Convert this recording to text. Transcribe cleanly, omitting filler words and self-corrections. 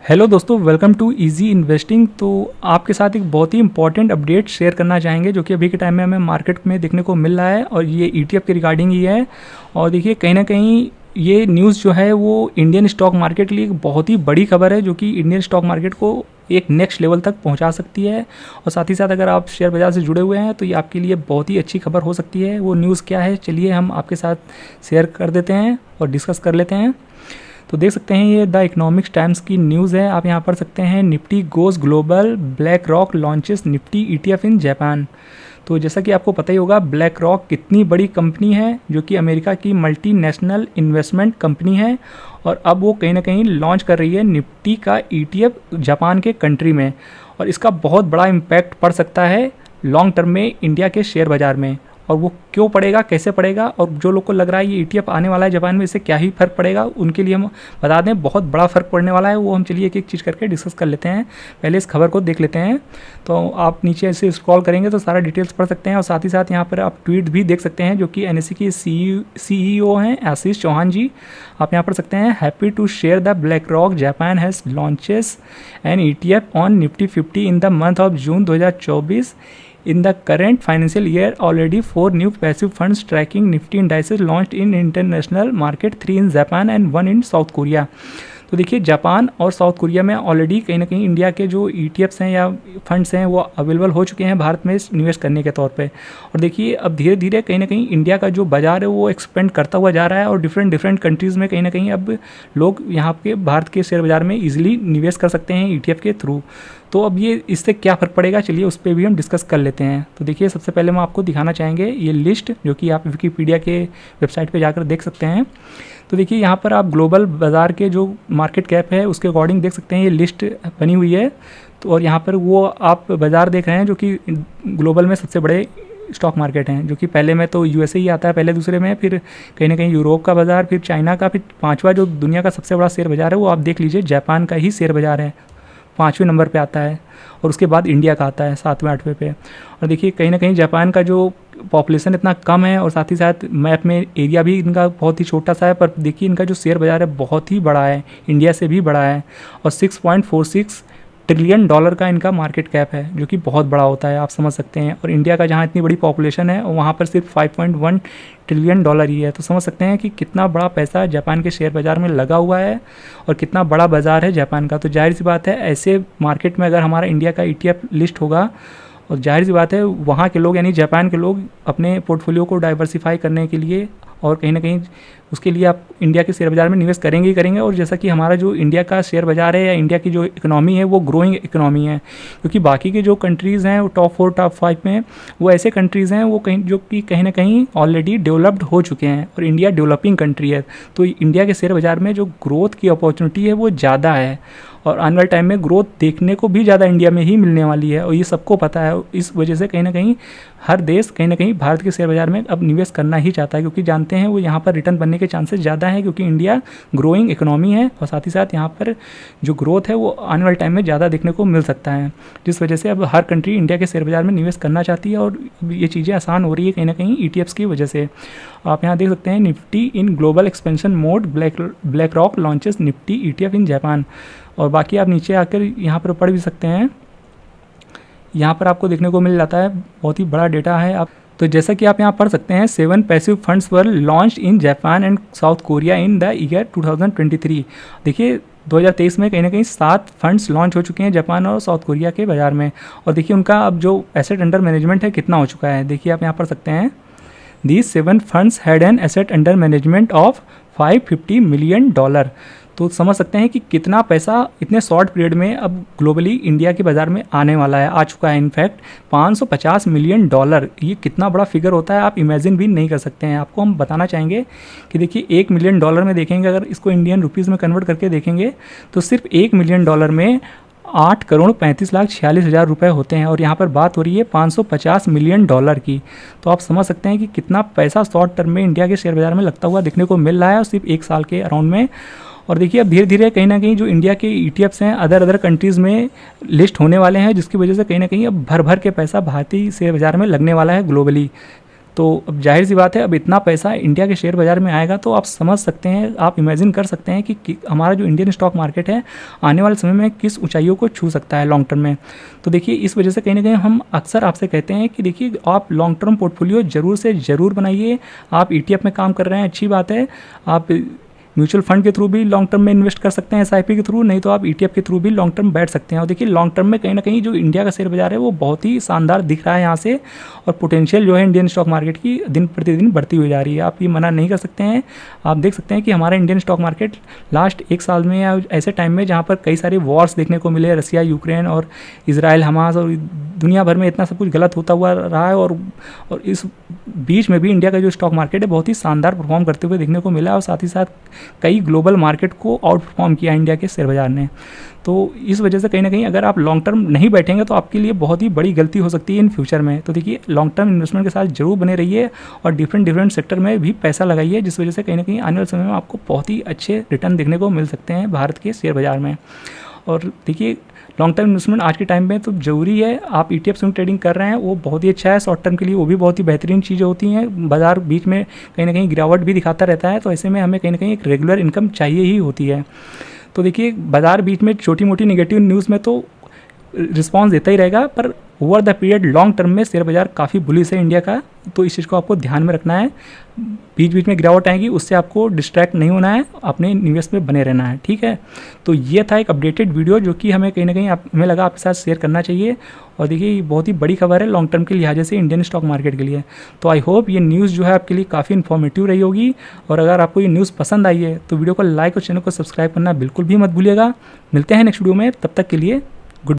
Hello दोस्तों, welcome to easy investing. तो आपके साथ एक बहुत ही इंपॉर्टेंट अपडेट शेयर करना चाहेंगे जो कि अभी के टाइम में हमें मार्केट में देखने को मिल रहा है और ये ईटीएफ के रिगार्डिंग ही है। और देखिए, कहीं ना कहीं ये न्यूज़ जो है वो इंडियन स्टॉक मार्केट के लिए एक बहुत ही बड़ी खबर है जो कि इंडियन स्टॉक मार्केट को एक नेक्स्ट लेवल तक पहुंचा सकती है। और साथ ही साथ अगर आप शेयर बाज़ार से जुड़े हुए हैं तो ये आपके लिए बहुत ही अच्छी खबर हो सकती है। वो न्यूज़ क्या है, चलिए हम आपके साथ शेयर कर देते हैं और डिस्कस कर लेते हैं। तो देख सकते हैं, ये द इकोनॉमिक्स टाइम्स की न्यूज़ है। आप यहाँ पढ़ सकते हैं, Nifty goes global, black rock launches Nifty ETF in Japan. तो जैसा कि आपको पता ही होगा, ब्लैक रॉक कितनी बड़ी कंपनी है जो कि अमेरिका की मल्टीनेशनल इन्वेस्टमेंट कंपनी है। और अब वो कहीं ना कहीं लॉन्च कर रही है निफ्टी का ईटीएफ जापान के कंट्री में। और इसका बहुत बड़ा इम्पैक्ट पड़ सकता है लॉन्ग टर्म में इंडिया के शेयर बाज़ार में। और वो क्यों पड़ेगा, कैसे पड़ेगा, और जो लोग को लग रहा है ये ईटीएफ आने वाला है जापान में, इससे क्या ही फ़र्क पड़ेगा, उनके लिए हम बता दें बहुत बड़ा फ़र्क पड़ने वाला है। वो हम चलिए एक एक चीज़ करके डिस्कस कर लेते हैं। पहले इस खबर को देख लेते हैं। तो आप नीचे ऐसे स्क्रॉल करेंगे तो सारा डिटेल्स पढ़ सकते हैं। और साथ ही साथ यहाँ पर आप ट्वीट भी देख सकते हैं जो कि एनएससी की CEO हैं आशीष चौहान जी। आप यहाँ पढ़ सकते हैं, happy to share the BlackRock Japan has launches an ETF on Nifty 50 in the month of June 2024। In the current financial year, already 4 new passive funds tracking Nifty indices launched in international market, 3 in Japan and 1 in South Korea। तो देखिए, Japan और south Korea में already कहीं ना कहीं India के जो ETFs हैं या फंड्स हैं वो अवेलेबल हो चुके हैं भारत में निवेश करने के तौर पे। और देखिए, अब धीरे धीरे कहीं ना कहीं इंडिया का जो बाज़ार है वो एक्सपेंड करता हुआ जा रहा है और डिफरेंट कंट्रीज़ में कहीं ना कहीं अब लोग यहाँ के भारत के शेयर बाज़ार में ईजिली निवेश कर सकते हैं ईटीएफ के थ्रू। तो अब ये इससे क्या फ़र्क पड़ेगा, चलिए उस पर भी हम डिस्कस कर लेते हैं। तो देखिए, सबसे पहले हम आपको दिखाना चाहेंगे ये लिस्ट जो कि आप विकीपीडिया के वेबसाइट पे जाकर देख सकते हैं। तो देखिए, यहाँ पर आप ग्लोबल बाज़ार के जो मार्केट कैप है उसके अकॉर्डिंग देख सकते हैं, ये लिस्ट बनी हुई है। तो और यहाँ पर वो आप बाज़ार देख रहे हैं जो कि ग्लोबल में सबसे बड़े स्टॉक मार्केट हैं, जो कि पहले में तो यूएसए ही आता है, पहले दूसरे में, फिर कहीं ना कहीं यूरोप का बाज़ार, फिर चाइना का, फिर पाँचवा जो दुनिया का सबसे बड़ा शेयर बाज़ार है वो आप देख लीजिए, जापान का ही शेयर बाज़ार है, 5वें नंबर पे आता है। और उसके बाद इंडिया का आता है 7वें 8वें पे। और देखिए, कहीं ना कहीं जापान का जो पॉपुलेशन इतना कम है और साथ ही साथ मैप में एरिया भी इनका बहुत ही छोटा सा है, पर देखिए इनका जो शेयर बाज़ार है बहुत ही बड़ा है, इंडिया से भी बड़ा है। और 6.46 ट्रिलियन डॉलर का इनका मार्केट कैप है जो कि बहुत बड़ा होता है, आप समझ सकते हैं। और इंडिया का जहाँ इतनी बड़ी पॉपुलेशन है वहाँ पर सिर्फ 5.1 ट्रिलियन डॉलर ही है। तो समझ सकते हैं कि कितना बड़ा पैसा जापान के शेयर बाज़ार में लगा हुआ है और कितना बड़ा बाज़ार है जापान का। तो जाहिर सी बात है, ऐसे मार्केट में अगर हमारा इंडिया का ईटीएफ लिस्ट होगा और जाहिर सी बात है वहाँ के लोग यानी जापान के लोग अपने पोर्टफोलियो को डाइवर्सिफाई करने के लिए और कहीं ना कहीं उसके लिए आप इंडिया के शेयर बाज़ार में निवेश करेंगे ही करेंगे। और जैसा कि हमारा जो इंडिया का शेयर बाज़ार है या इंडिया की जो इकोनॉमी है वो ग्रोइंग इकोनॉमी है, क्योंकि बाकी के जो कंट्रीज़ हैं वो टॉप 4 टॉप 5 में वो ऐसे कंट्रीज़ हैं वो कहीं जो कि कहीं ना कहीं ऑलरेडी डेवलप्ड हो चुके हैं और इंडिया डेवलपिंग कंट्री है। तो इंडिया के शेयर बाज़ार में जो ग्रोथ की अपॉर्चुनिटी है वो ज़्यादा है और आने वाले टाइम में ग्रोथ देखने को भी ज़्यादा इंडिया में ही मिलने वाली है और ये सबको पता है। इस वजह से कहीं ना कहीं हर देश कहीं ना कहीं भारत के शेयर बाज़ार में अब निवेश करना ही चाहता है, क्योंकि जानते हैं वो यहाँ पर रिटर्न बनने के चांसेस ज़्यादा हैं, क्योंकि इंडिया ग्रोइंग इकोनॉमी है और साथ ही साथ यहाँ पर जो ग्रोथ है वो आने वाले टाइम में ज़्यादा देखने को मिल सकता है, जिस वजह से अब हर कंट्री इंडिया के शेयर बाज़ार में निवेश करना चाहती है और ये चीज़ें आसान हो रही है कहीं ना कहीं ईटीएफ्स की वजह से। आप यहाँ देख सकते हैं, Nifty in global expansion mode, black rock launches Nifty ETF in Japan. और बाकी आप नीचे आकर यहाँ पर पढ़ भी सकते हैं, यहाँ पर आपको देखने को मिल जाता है, बहुत ही बड़ा डेटा है। आप तो जैसा कि आप यहाँ पढ़ सकते हैं, 7 passive funds were launched in Japan and south Korea in the year 2023। देखिए 2023 में कहीं ना कहीं 7 फंड्स लॉन्च हो चुके हैं जापान और साउथ कोरिया के बाज़ार में। और देखिए उनका अब जो एसेट अंडर मैनेजमेंट है कितना हो चुका है, देखिए आप यहाँ पढ़ सकते हैं, these 7 funds had an asset under management of $550 million. तो समझ सकते हैं कि कितना पैसा इतने शॉर्ट पीरियड में अब ग्लोबली इंडिया के बाज़ार में आने वाला है, आ चुका है। इनफैक्ट $550 मिलियन, ये कितना बड़ा फिगर होता है आप इमेजिन भी नहीं कर सकते हैं। आपको हम बताना चाहेंगे कि देखिए $1 मिलियन में देखेंगे, अगर इसको इंडियन रुपीज़ में कन्वर्ट करके देखेंगे तो सिर्फ $1 मिलियन में 8,35,46,000 रुपये होते हैं। और यहाँ पर बात हो रही है $550 मिलियन की। तो आप समझ सकते हैं कि कितना पैसा शॉर्ट टर्म में इंडिया के शेयर बाज़ार में लगता हुआ देखने को मिल रहा है और सिर्फ 1 साल के अराउंड में। और देखिए अब धीरे धीरे कहीं ना कहीं जो इंडिया के ईटीएफ्स हैं अदर कंट्रीज़ में लिस्ट होने वाले हैं, जिसकी वजह से कहीं ना कहीं अब भर भर के पैसा भारतीय शेयर बाज़ार में लगने वाला है ग्लोबली। तो अब जाहिर सी बात है, अब इतना पैसा इंडिया के शेयर बाज़ार में आएगा तो आप समझ सकते हैं, आप इमेजिन कर सकते हैं कि हमारा जो इंडियन स्टॉक मार्केट है आने वाले समय में किस ऊंचाइयों को छू सकता है लॉन्ग टर्म में। तो देखिए इस वजह से कहीं ना कहीं हम अक्सर आपसे कहते हैं कि देखिए आप लॉन्ग टर्म पोर्टफोलियो ज़रूर से ज़रूर बनाइए। आप ETF में काम कर रहे हैं, अच्छी बात है, आप म्यूचुअल फंड के थ्रू भी लॉन्ग टर्म में इन्वेस्ट कर सकते हैं, SIP के थ्रू, नहीं तो आप ETF के थ्रू भी लॉन्ग टर्म बैठ सकते हैं। और देखिए लॉन्ग टर्म में कहीं ना कहीं जो इंडिया का शेयर बाजार है वो बहुत ही शानदार दिख रहा है यहाँ से, और पोटेंशियल जो है इंडियन स्टॉक मार्केट की दिन प्रतिदिन बढ़ती हुई जा रही है। आप ये मना नहीं कर सकते हैं। आप देख सकते हैं कि हमारा इंडियन स्टॉक मार्केट लास्ट 1 साल में या ऐसे टाइम में जहाँ पर कई सारे वॉर्स देखने को मिले, रसिया यूक्रेन और इसराइल हमास, और दुनिया भर में इतना सब कुछ गलत होता हुआ रहा है, और इस बीच में भी इंडिया का जो स्टॉक मार्केट है बहुत ही शानदार परफॉर्म करते हुए देखने को मिला, और साथ ही साथ कई ग्लोबल मार्केट को आउट परफॉर्म किया इंडिया के शेयर बाजार ने। तो इस वजह से कहीं ना कहीं अगर आप लॉन्ग टर्म नहीं बैठेंगे तो आपके लिए बहुत ही बड़ी गलती हो सकती है इन फ्यूचर में। तो देखिए लॉन्ग टर्म इन्वेस्टमेंट के साथ जरूर बने रहिए और डिफरेंट सेक्टर में भी पैसा लगाइए, जिस वजह से कहीं ना कहीं आने वाले समय में आपको बहुत ही अच्छे रिटर्न देखने को मिल सकते हैं भारत के शेयर बाजार में। और देखिए लॉन्ग टर्म इन्वेस्टमेंट आज के टाइम में तो ज़रूरी है। आप ETF में ट्रेडिंग कर रहे हैं वो बहुत ही अच्छा है, शॉर्ट टर्म के लिए वो भी बहुत ही बेहतरीन चीज़ें होती हैं। बाजार बीच में कहीं ना कहीं गिरावट भी दिखाता रहता है, तो ऐसे में हमें कहीं ना कहीं एक रेगुलर इनकम चाहिए ही होती है। तो देखिए बाजार बीच में छोटी मोटी नेगेटिव न्यूज़ में तो रिस्पॉन्स देता ही रहेगा, पर over the period long term में शेयर बाजार काफ़ी बुलिश है इंडिया का, तो इस चीज़ को आपको ध्यान में रखना है। बीच बीच में गिरावट आएगी, उससे आपको डिस्ट्रैक्ट नहीं होना है, अपने निवेश में बने रहना है, ठीक है। तो ये था एक अपडेटेड वीडियो जो कि हमें कहीं ना कहीं हमें लगा आपके साथ शेयर करना चाहिए। और देखिए ये बहुत ही बड़ी खबर है लॉन्ग टर्म के लिहाज से इंडियन स्टॉक मार्केट के लिए। तो आई होप ये न्यूज़ जो है आपके लिए काफ़ी इन्फॉर्मेटिव रही होगी, और अगर आपको ये न्यूज़ पसंद आई है तो वीडियो को लाइक और चैनल को सब्सक्राइब करना बिल्कुल भी मत भूलिएगा। मिलते हैं नेक्स्ट वीडियो में, तब तक के लिए